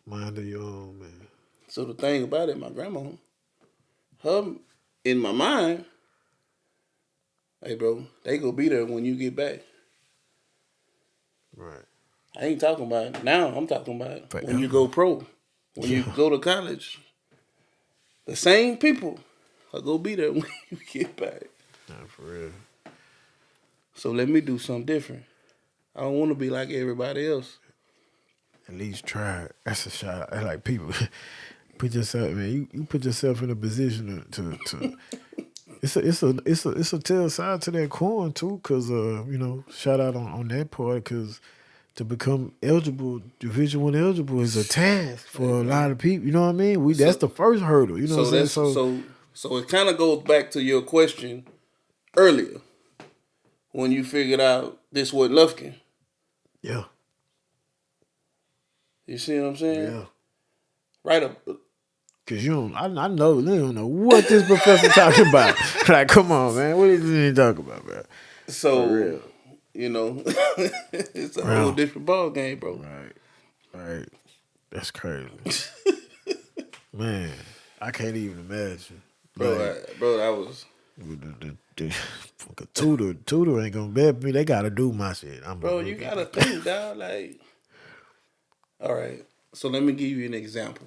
S1: Mind of your own, man.
S2: So the thing about it, my grandma, her in my mind, hey bro, they gonna be there when you get back.
S1: Right.
S2: I ain't talking about it now. I'm talking about
S1: Forever.
S2: when you go pro, when you go to college. The same people are gonna be there when you get back.
S1: Not for real.
S2: So let me do something different. I don't want to be like everybody else.
S1: At least try it. That's a shot. I like people. Put yourself, man. You put yourself in a position to it's a tail side to that coin too, cause shout out on that part, cause to become eligible, Division One eligible is a task for a lot of people. You know what I mean? That's the first hurdle. You know what I'm saying?
S2: So it kind of goes back to your question earlier when you figured out this wasn't Lufkin.
S1: Yeah.
S2: You see what I'm saying?
S1: Yeah.
S2: Right up.
S1: Cause I know they don't know what this professor talking about. Like, come on, man, what is he talking about, man?
S2: So,
S1: For real.
S2: it's a whole different ball game, bro.
S1: Right. That's crazy, man. I can't even imagine,
S2: bro. I was.
S1: The tutor ain't gonna bet me. They gotta do my shit.
S2: Bro, you gotta think, dog. Like, all right. So let me give you an example.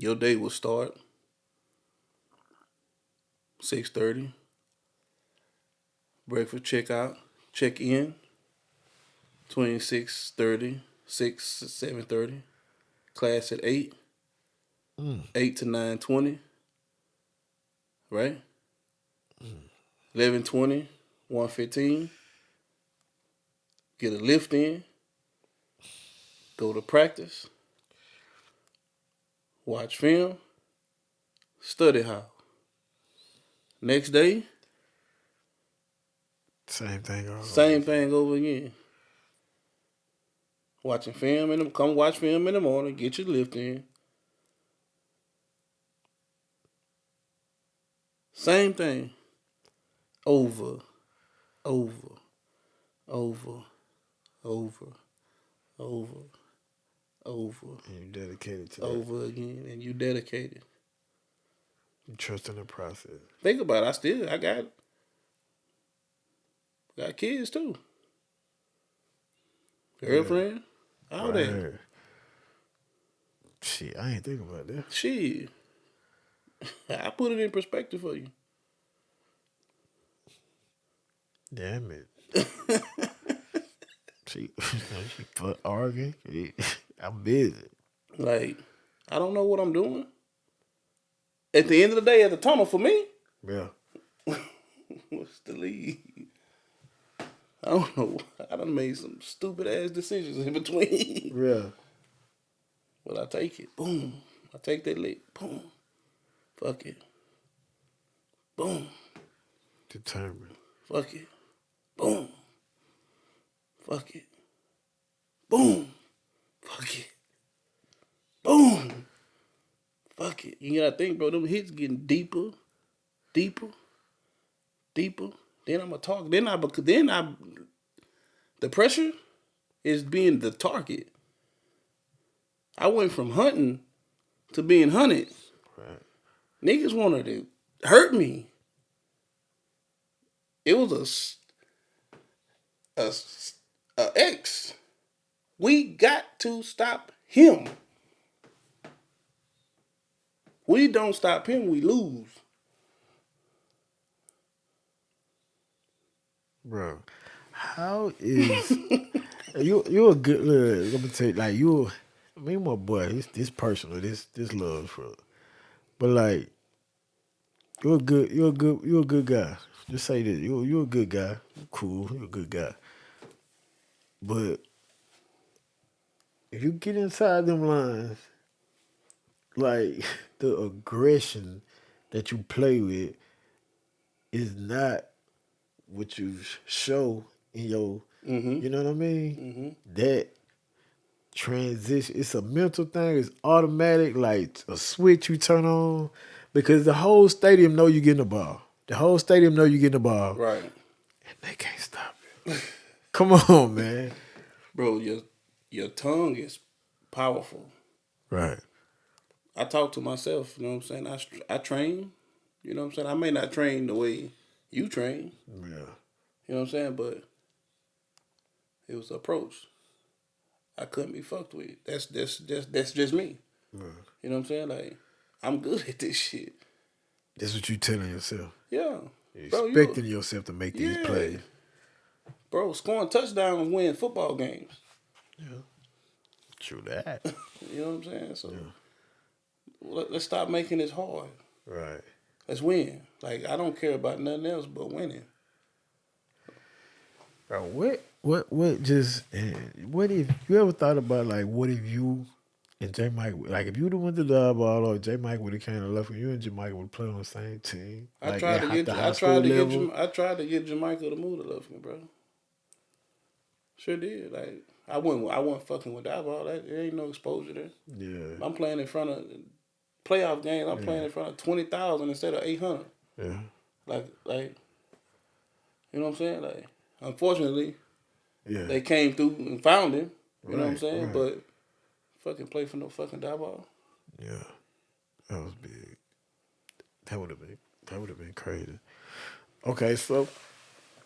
S2: Your day will start 6:30. Breakfast check in 26:30, 7:30. Class at 8. 8 to 9:20. Right? 11:20, 1:15. Get a lift in. Go to practice. Watch film. Study hall. Next day,
S1: Same thing
S2: over again. Watching film come watch film in the morning, get your lift in. Same thing. Over. And
S1: you dedicated to that.
S2: Over again, and you dedicated.
S1: You trust in the process.
S2: Think about it. I got kids too. Girlfriend. All that.
S1: Shit, I ain't thinking about that.
S2: Shit. I put it in perspective for you.
S1: Damn it. she arguing. I'm busy.
S2: Like, I don't know what I'm doing. At the end of the day, at the tunnel for me.
S1: Yeah.
S2: What's the lead? I don't know. I done made some stupid ass decisions in between.
S1: Yeah.
S2: But I take it. Boom. I take that lick. Boom. Fuck it. Boom.
S1: Determined.
S2: Fuck it. Boom. Fuck it. Boom. Fuck it. Boom. Fuck it. You gotta think, bro. Them hits getting deeper. Then I'm gonna talk. The pressure is being the target. I went from hunting to being hunted.
S1: Right.
S2: Niggas wanted to hurt me. It was a ex. We got to stop him. We don't stop him, we lose.
S1: Bro, how is you a good let me tell you, like me and my boy, this personal, this love for, but like you're a good guy. Just say this, you're a good guy. You're cool, you're a good guy. But if you get inside them lines, like the aggression that you play with is not what you show in your, you know what I mean? That transition. It's a mental thing. It's automatic, like a switch you turn on, because the whole stadium know you getting the ball. The whole stadium know you getting the ball,
S2: Right.
S1: and they can't stop it. Come on, man.
S2: Bro, your tongue is powerful.
S1: Right.
S2: I talk to myself, you know what I'm saying? I train, you know what I'm saying? I may not train the way you train,
S1: Yeah.
S2: you know what I'm saying? But it was approach. I couldn't be fucked with. That's just me.
S1: Yeah.
S2: You know what I'm saying? Like, I'm good at this shit.
S1: That's what you telling yourself.
S2: Yeah.
S1: You're
S2: Bro,
S1: expecting yourself to make these
S2: yeah.
S1: plays.
S2: Bro, scoring touchdowns win football games.
S1: Yeah. True that.
S2: You know what I'm saying? So
S1: Yeah.
S2: let's stop making this hard.
S1: Right.
S2: Let's win. Like, I don't care about nothing else but winning.
S1: Bro, what if you ever thought about, like, what if you and J Mike, like, if you'd have went to the ball, or J Mike would have came to left, and you and J Mike would play on the same team, like at the high school level?
S2: I tried to get Jamaica to move to Lufkin, bro. Sure did. Like, I wasn't fucking with that ball. There ain't no exposure there.
S1: Yeah.
S2: I'm playing in front of playoff games. I'm playing in front of 20,000 instead of 800.
S1: Yeah.
S2: Like, you know what I'm saying? Like, unfortunately,
S1: Yeah.
S2: they came through and found him. You know what I'm
S1: Right,
S2: saying?
S1: right.
S2: But fucking play for no fucking die ball.
S1: Yeah. That was big. That would have been crazy. Okay, so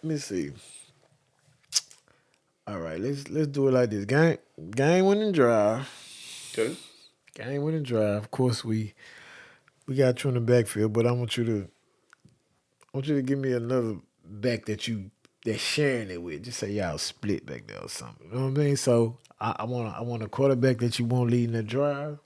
S1: let me see. All right, let's do it like this. Game winning drive.
S2: Okay.
S1: Game winning drive. Of course, we got you in the backfield, but I want you to give me another back that's sharing it with. Just say y'all split back there or something. You know what I mean? So I want a quarterback that you want leading the drive.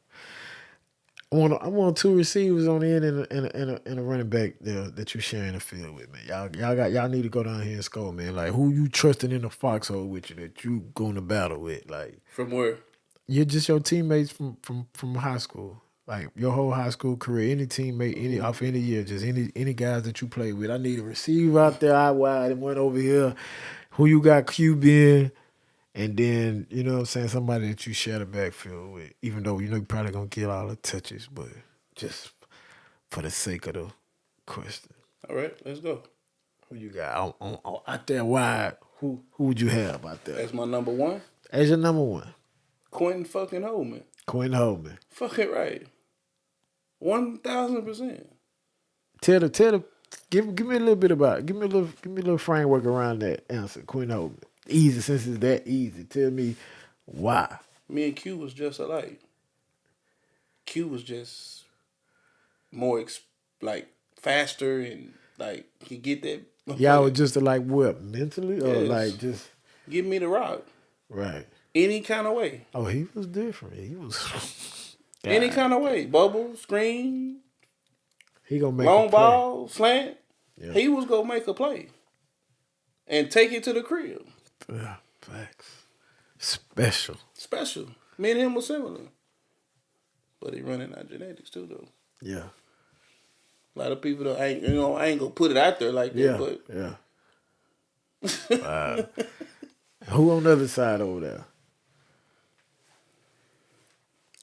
S1: I want two receivers on the end and a running back there that you sharing the field with, man. Y'all need to go down here and score, man. Like, who you trusting in the foxhole with you that you going to battle with? Like,
S2: From where?
S1: you're just your teammates from high school. Like, your whole high school career, any teammate, any off any year, just any guys that you play with. I need a receiver out there out wide and one over here. Who you got QB, and then, you know what I'm saying, somebody that you share the backfield with, even though you know you're probably gonna get all the touches, but just for the sake of the question.
S2: All right, let's go.
S1: Who you got out there wide? Who would you have out there?
S2: That's my number one.
S1: As your number one.
S2: Quentin fucking Holman.
S1: Quinn Holman.
S2: Fuck it right. 1,000%.
S1: Give me a little bit about it. Give me a little framework around that answer. Quinn Holman. Easy, since it's that easy. Tell me why.
S2: Me and Q was just alike. Q was just more like faster and like he get that.
S1: Y'all were just like what, mentally, or
S2: Yes.
S1: like just
S2: Give me the rock.
S1: right?
S2: Any kind of way.
S1: Oh, he was different. He was
S2: Any kind of way. Bubble, screen,
S1: He gonna make
S2: long
S1: a play.
S2: ball, slant.
S1: Yeah.
S2: He was gonna make a play. And take it to the crib.
S1: Yeah, facts. Special.
S2: Special. Me and him were similar. But he running out genetics too though.
S1: Yeah.
S2: A lot of people though, I ain't gonna put it out there like that,
S1: Yeah.
S2: but
S1: Yeah. Wow. Who on the other side over there?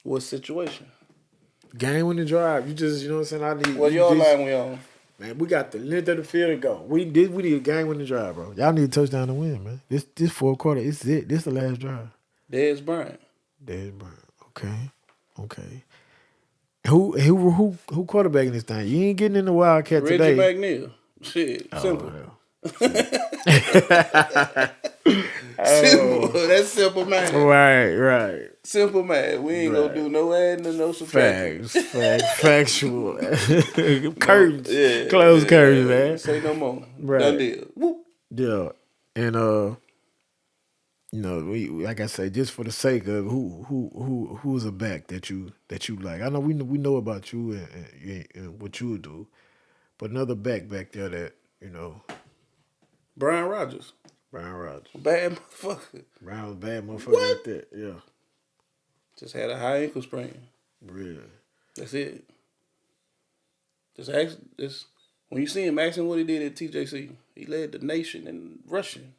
S2: what situation?
S1: Game winning drive. You just, you know what I'm saying? I need.
S2: What
S1: you
S2: y'all
S1: just-
S2: line we on?
S1: Man, we got the length of the field to go. We need a game winning drive, bro. Y'all need a touchdown to win, man. This fourth quarter, it's it. This the last drive.
S2: Dez Bryant.
S1: Dez Bryant. Okay. Who quarterbacking this thing? You ain't getting in the Wildcat
S2: Reggie
S1: today.
S2: McNeil. Shit. Simple. Simple. That's simple, man.
S1: Right.
S2: Simple, man. We ain't
S1: Right.
S2: gonna do no adding and no subtracting.
S1: Factual. Curtains.
S2: Yeah.
S1: Close
S2: yeah,
S1: curtains, man.
S2: Say no more.
S1: Right.
S2: Done deal. Whoop.
S1: Yeah. And you know, we like I say, just for the sake of who's a back that you like. I know we know about you and what you do, but another back there that, you know,
S2: Brian Rogers.
S1: Brian Rogers.
S2: Bad motherfucker.
S1: Brian was a bad motherfucker
S2: What?
S1: like that. Yeah.
S2: Just had a high ankle sprain.
S1: Really.
S2: That's it. Just when you see him asking what he did at TJC, he led the nation in rushing.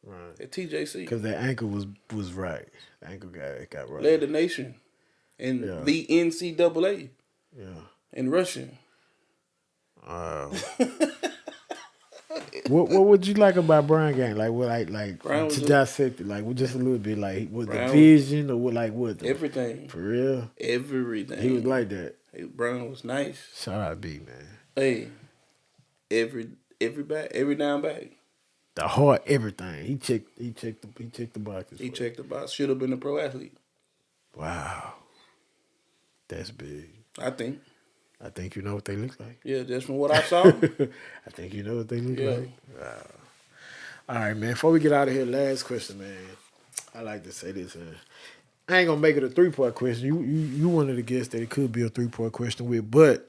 S1: Right.
S2: at TJC.
S1: Because that ankle was right. The ankle got right.
S2: Led the nation in
S1: Yeah.
S2: the NCAA
S1: Yeah.
S2: in rushing.
S1: Uh, what would you like about Brian Gang? Like what like
S2: Brian
S1: to
S2: was a
S1: dissect it, like with just a little bit, like was the
S2: Brian was
S1: vision or what like what the
S2: everything.
S1: for real? He was
S2: Everything.
S1: like that.
S2: Hey, Brian was nice.
S1: Shout out B man.
S2: Hey, every back, every down back.
S1: The heart, everything. He checked the boxes
S2: He
S1: for you.
S2: checked the box. Should have been a pro athlete.
S1: Wow. That's big.
S2: I think.
S1: I think you know what they look like.
S2: Yeah, just from what I saw.
S1: I think you know what they look
S2: Yeah.
S1: like. Wow. All right, man. Before we get out of here, last question, man. I like to say this, man. I ain't gonna make it a 3-part question. You one of the guests that it could be a 3-part question with, but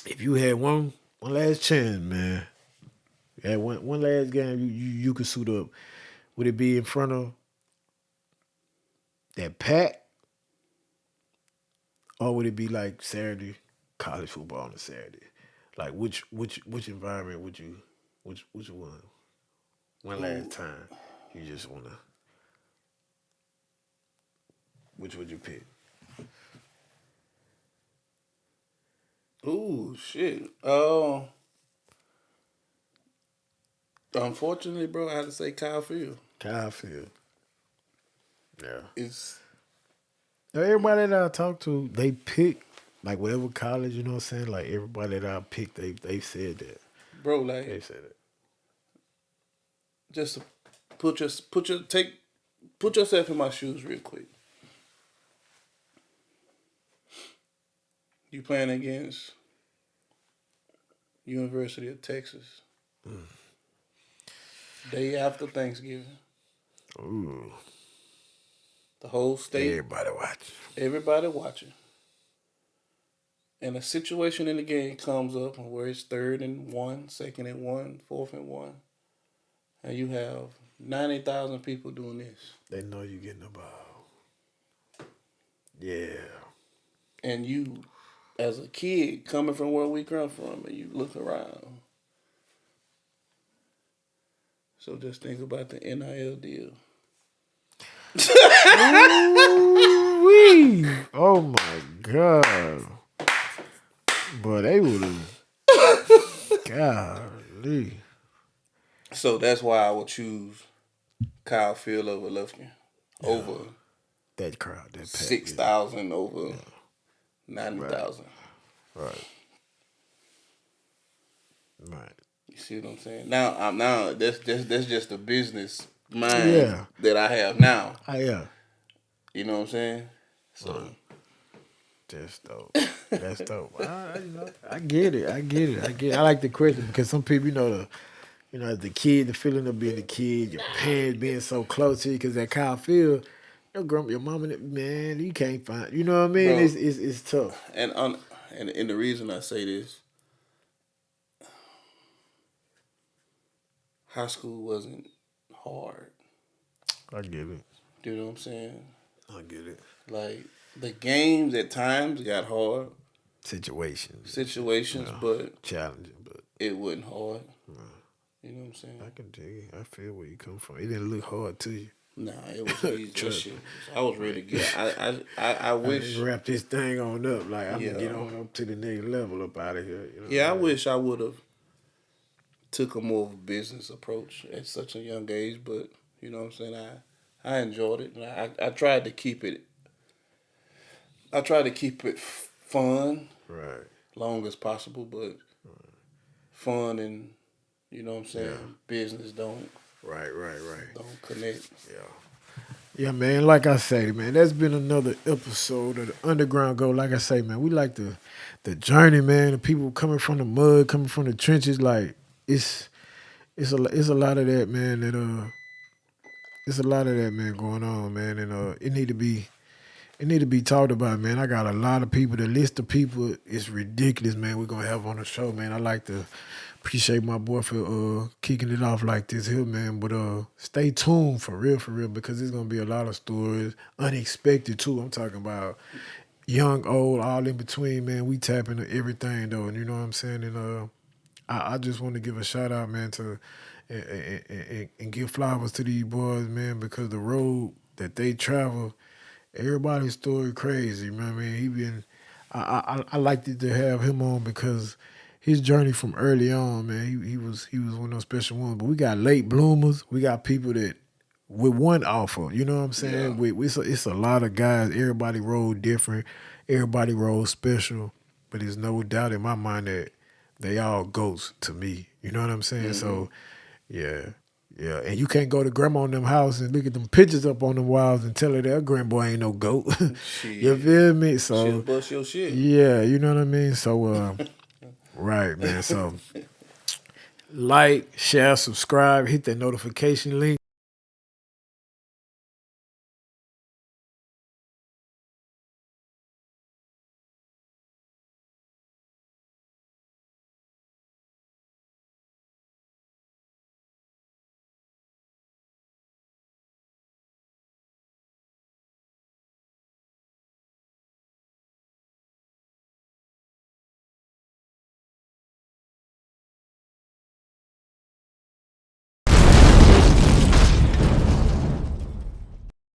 S1: if you had one last chance, man, you had one last game you could suit up, would it be in front of that pack, or would it be like Saturday college football on a Saturday? Like which environment would you which one? One last time, you just wanna. Which would you pick?
S2: Ooh, shit. Unfortunately, bro, I had to say Kyle Field.
S1: Kyle Field. Yeah.
S2: It's
S1: Now, everybody that I talk to, they pick like whatever college, you know what I'm saying? Like everybody that I picked, they said that.
S2: bro,
S1: They
S2: like
S1: said it.
S2: just to put yourself in my shoes real quick. You playing against University of Texas. Day after Thanksgiving.
S1: Ooh.
S2: The whole state,
S1: Everybody watch.
S2: everybody watching. And a situation in the game comes up where it's 3rd and 1, 2nd and 1, 4th and 1. And you have 90,000 people doing this.
S1: They know you getting the ball. Yeah.
S2: And you, as a kid, coming from where we come from, and you look around. So just think about the NIL deal.
S1: Ooh-wee. Oh my God. But they would have. Golly.
S2: So that's why I would choose Kyle Field over Lufkin. Over
S1: That crowd, that pack.
S2: 6,000 over 90,000.
S1: Right. Right.
S2: You see what I'm saying? Now that's just the business mind
S1: Yeah.
S2: that I have now.
S1: Yeah.
S2: You know what I'm saying? So
S1: That's dope. That's dope. I get it. I like the question because some people, the kid, the feeling of being a kid, your parents being so close to you, because that Kyle Field, your mama, man, you can't find. You know what I mean?
S2: Bro,
S1: It's tough.
S2: and the reason I say this, high school wasn't hard.
S1: I get it.
S2: You know what I'm saying?
S1: I get it.
S2: Like the games at times got hard
S1: Situations,
S2: but
S1: challenging, but
S2: it wasn't hard. You know what I'm saying?
S1: I can tell you. I feel where you come from. It didn't look hard to you.
S2: Nah, it was easy. That shit I was ready to get. I wish.
S1: Wrap this thing on up. Like I'm
S2: Yeah.
S1: gonna get on up to the next level up out of here.
S2: Yeah, I wish I would have took a more of a business approach at such a young age, but you know what I'm saying. I enjoyed it. And I tried to keep it. I tried to keep it fun,
S1: Right.
S2: long as possible, but fun and you know what I'm saying. Business don't
S1: Right.
S2: don't connect.
S1: Yeah, man. Like I say, man, that's been another episode of the Underground Go. Like I say, man, we like the journey, man. The people coming from the mud, coming from the trenches. Like it's a lot of that, man. It's a lot of that, man, going on, man, and it need to be talked about, man. I got a lot of people. The list of people is ridiculous, man. We're gonna have on the show, man. I like to appreciate my boy for kicking it off like this here, man. But stay tuned for real, because there's gonna be a lot of stories, unexpected too. I'm talking about young, old, all in between, man. We tap into everything though, and you know what I'm saying. And I just want to give a shout out, man, to and give flowers to these boys, man, because the road that they travel, everybody's story crazy, man. I mean, he been. I liked it to have him on because his journey from early on, man. He was one of those special ones. But we got late bloomers. We got people that with one offer. You know what I'm
S2: Yeah.
S1: saying? It's a lot of guys. Everybody roll different. Everybody roll special. But there's no doubt in my mind that they all goats to me. You know what I'm saying?
S2: Mm-hmm.
S1: So yeah. Yeah, and you can't go to grandma on them house and look at them pictures up on them walls and tell her that grandboy ain't no goat. You
S2: Shit.
S1: feel me?
S2: She'll
S1: So
S2: bust your shit.
S1: yeah, you know what I mean? So right, man. So like, share, subscribe, hit that notification link.